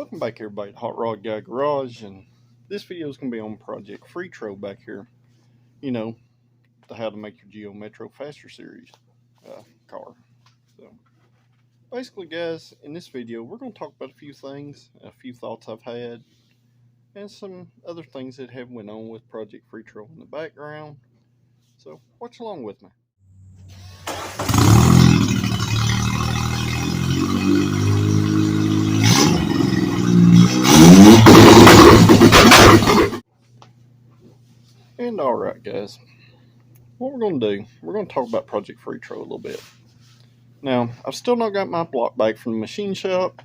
Welcome back everybody to Hot Rod Guy Garage, and this video is going to be on Project Freetro back here. You know, the How to Make Your Geo Metro Faster series car. So basically guys, in this video we're going to talk about a few things, a few thoughts I've had, and some other things that have went on with Project Freetro in the background. So watch along with me. And alright guys, what we're going to do, we're going to talk about Project Freetro a little bit. Now, I've still not got my block back from the machine shop.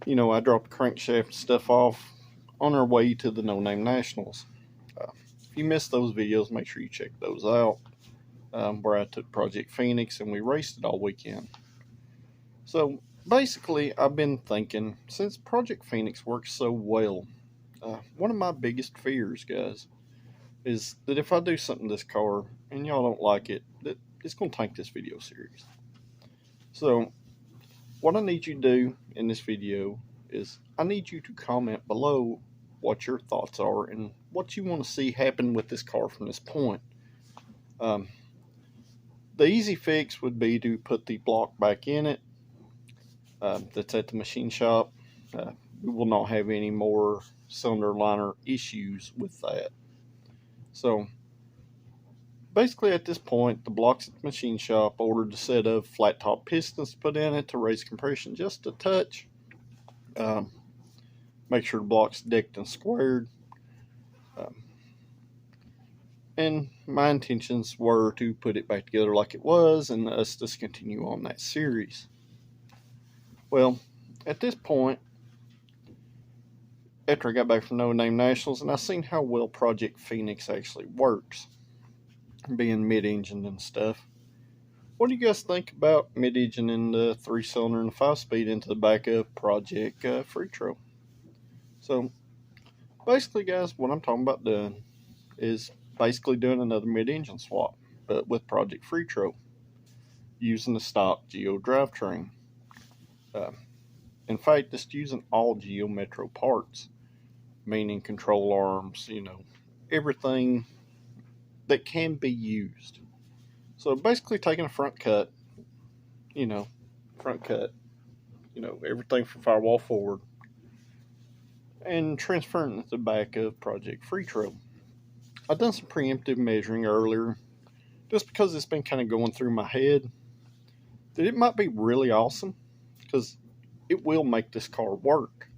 You know, I dropped the crankshaft and stuff off on our way to the No Name Nationals. If you missed those videos, make sure you check those out, where I took Project Phoenix and we raced it all weekend. So basically, I've been thinking, since Project Phoenix works so well, one of my biggest fears, guys, is that if I do something to this car and y'all don't like it, that it's going to tank this video series. So what I need you to do in this video is I need you to comment below what your thoughts are and what you want to see happen with this car from this point. The easy fix would be to put the block back in it that's at the machine shop. We will not have any more cylinder liner issues with that. So basically at this point, the blocks at the machine shop ordered a set of flat top pistons to put in it to raise compression just a touch. Make sure the block's decked and squared. And my intentions were to put it back together like it was and us just continue on that series. Well, at this point, after I got back from No Name Nationals and I seen how well Project Phoenix actually works, being mid-engine and stuff, what do you guys think about mid-engining the 3-cylinder and the 5-speed into the back of Project Freetro? So basically guys, what I'm talking about doing is basically doing another mid-engine swap, but with Project Freetro, using the stock Geo drivetrain. In fact, just using all Geo Metro parts, meaning control arms, you know, everything that can be used. So basically taking a front cut, everything from firewall forward, and transferring it to the back of Project Freetro. I've done some preemptive measuring earlier, just because it's been kind of going through my head that it might be really awesome, because it will make this car work,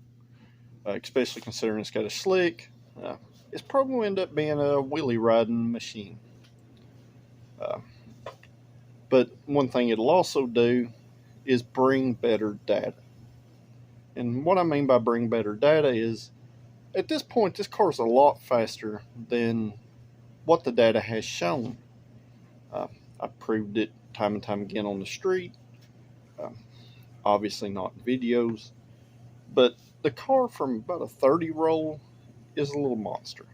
especially considering it's got a slick. It's probably going to end up being a wheelie riding machine. But one thing it'll also do is bring better data. And what I mean by bring better data is, at this point, this car is a lot faster than what the data has shown. I've proved it time and time again on the street. Obviously not in videos. But the car from about a 30 roll is a little monster.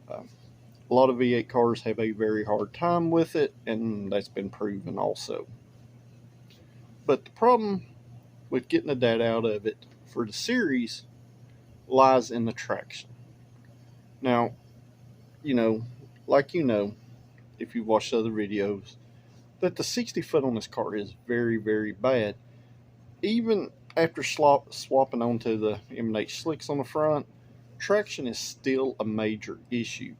A lot of V8 cars have a very hard time with it, and that's been proven also. But the problem with getting the data out of it for the series lies in the traction. Now, if you've watched other videos, that the 60 foot on this car is very, very bad. Even after swapping onto the M&H slicks on the front, traction is still a major issue.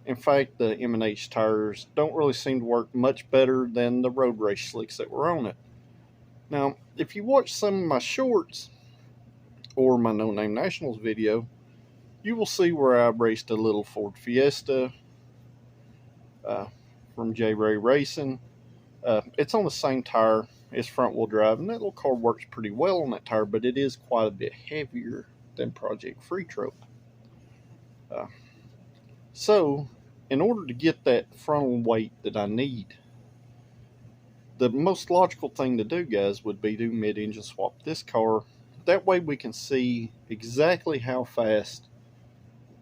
In fact, the M&H tires don't really seem to work much better than the road race slicks that were on it. Now, if you watch some of my shorts or my No Name Nationals video, you will see where I raced a little Ford Fiesta from J Ray Racing. It's on the same tire. It's front wheel drive, and that little car works pretty well on that tire, but it is quite a bit heavier than Project Freetro. So, in order to get that frontal weight that I need, the most logical thing to do, guys, would be to mid-engine swap this car. That way we can see exactly how fast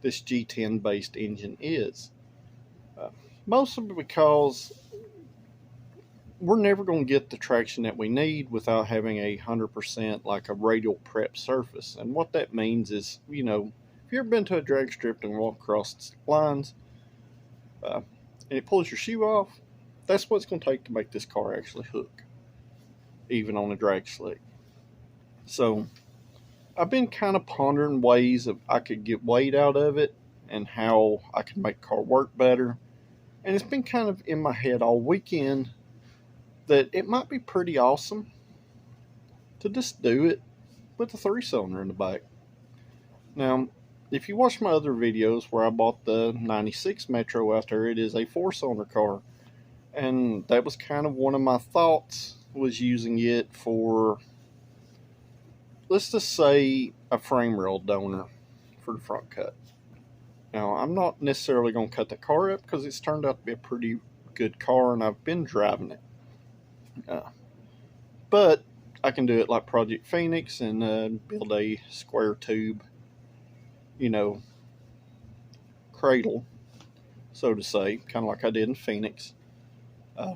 this G10 based engine is. Mostly because we're never going to get the traction that we need without having 100% like a radial prep surface. And what that means is, you know, if you've ever been to a drag strip and walk across lines and it pulls your shoe off, that's what it's going to take to make this car actually hook, even on a drag slick. So I've been kind of pondering ways of I could get weight out of it and how I could make the car work better. And it's been kind of in my head all weekend that it might be pretty awesome to just do it with a 3-cylinder in the back. Now, if you watch my other videos where I bought the 96 Metro out there, it is a 4-cylinder car. And that was kind of one of my thoughts, was using it for, let's just say, a frame rail donor for the front cut. Now, I'm not necessarily going to cut the car up because it's turned out to be a pretty good car and I've been driving it. But I can do it like Project Phoenix and build a square tube, you know, cradle, so to say, kind of like I did in Phoenix. A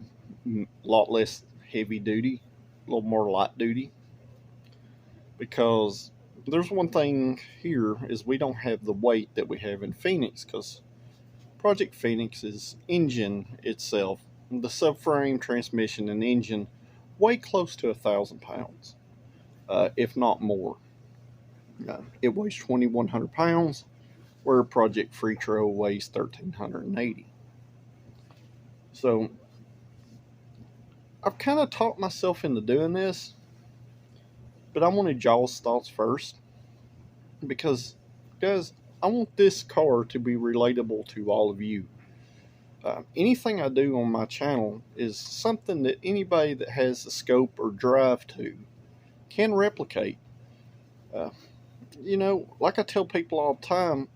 lot less heavy duty, a little more light duty. Because there's one thing here is we don't have the weight that we have in Phoenix, because Project Phoenix's engine itself, the subframe, transmission, and engine, weigh close to 1,000 pounds, if not more. It weighs 2,100 pounds, where Project Freetro weighs 1,380. So I've kind of talked myself into doing this, but I wanted y'all's thoughts first, because, guys, I want this car to be relatable to all of you. Anything I do on my channel is something that anybody that has the scope or drive to can replicate. You know, like I tell people all the time,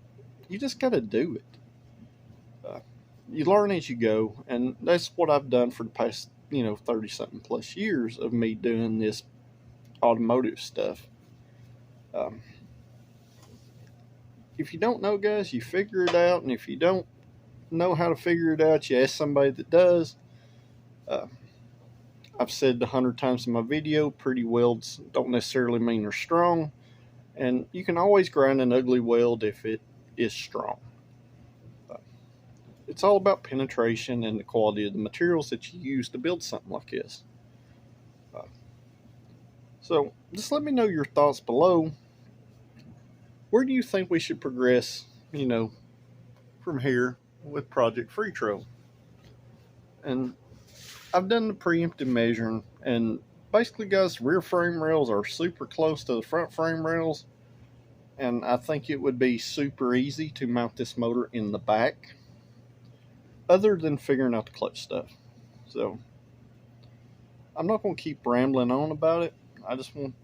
you just got to do it. You learn as you go, and that's what I've done for the past, 30-something plus years of me doing this automotive stuff. If you don't know, guys, you figure it out, and if you don't know how to figure it out, you ask somebody that does. I've said 100 times in my video, pretty welds don't necessarily mean they're strong, and you can always grind an ugly weld if it is strong. It's all about penetration and the quality of the materials that you use to build something like this. So just let me know your thoughts below. Where do you think we should progress, from here with Project Freetro? And I've done the preemptive measuring, and basically, guys, rear frame rails are super close to the front frame rails, and I think it would be super easy to mount this motor in the back, other than figuring out the clutch stuff. So I'm not going to keep rambling on about it. I just want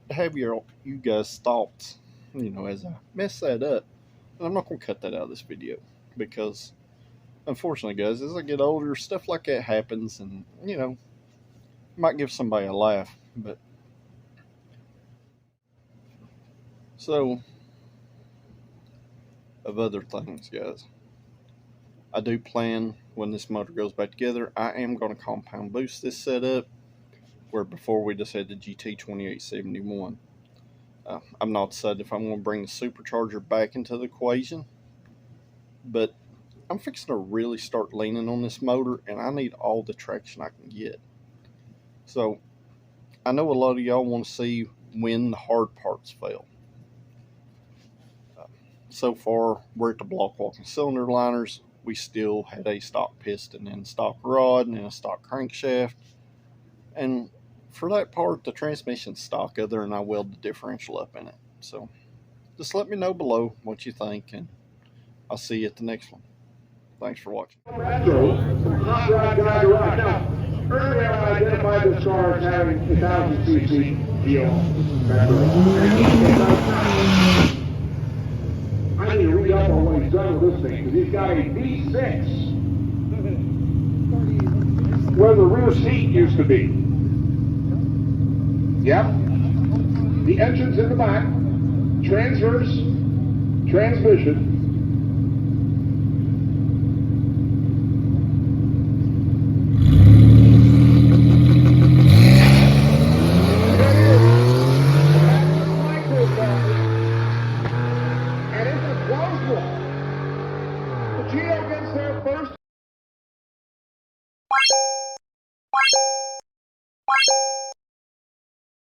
to have you guys' thoughts, as I mess that up. And I'm not going to cut that out of this video, because unfortunately, guys, as I get older, stuff like that happens, and might give somebody a laugh. But so, of other things, guys, I do plan, when this motor goes back together, I am going to compound boost this setup, where before we just had the GT 2871. I'm not decided if I'm going to bring the supercharger back into the equation, but I'm fixing to really start leaning on this motor, and I need all the traction I can get. So I know a lot of y'all want to see when the hard parts fail. So far, we're at the block walking cylinder liners. We still had a stock piston and stock rod and a stock crankshaft, and for that part, the transmission's stock, other than I weld the differential up in it. So just let me know below what you think, and I'll see you at the next one. Thanks for watching. HotRodGuyGarage. Now, earlier I identified this car as having 1,000cc deal. I need to read up on what he's done with this thing, because he's got a V6 where the rear seat used to be. Yep. The engine's in the back. Transverse transmission. Gio gets there first.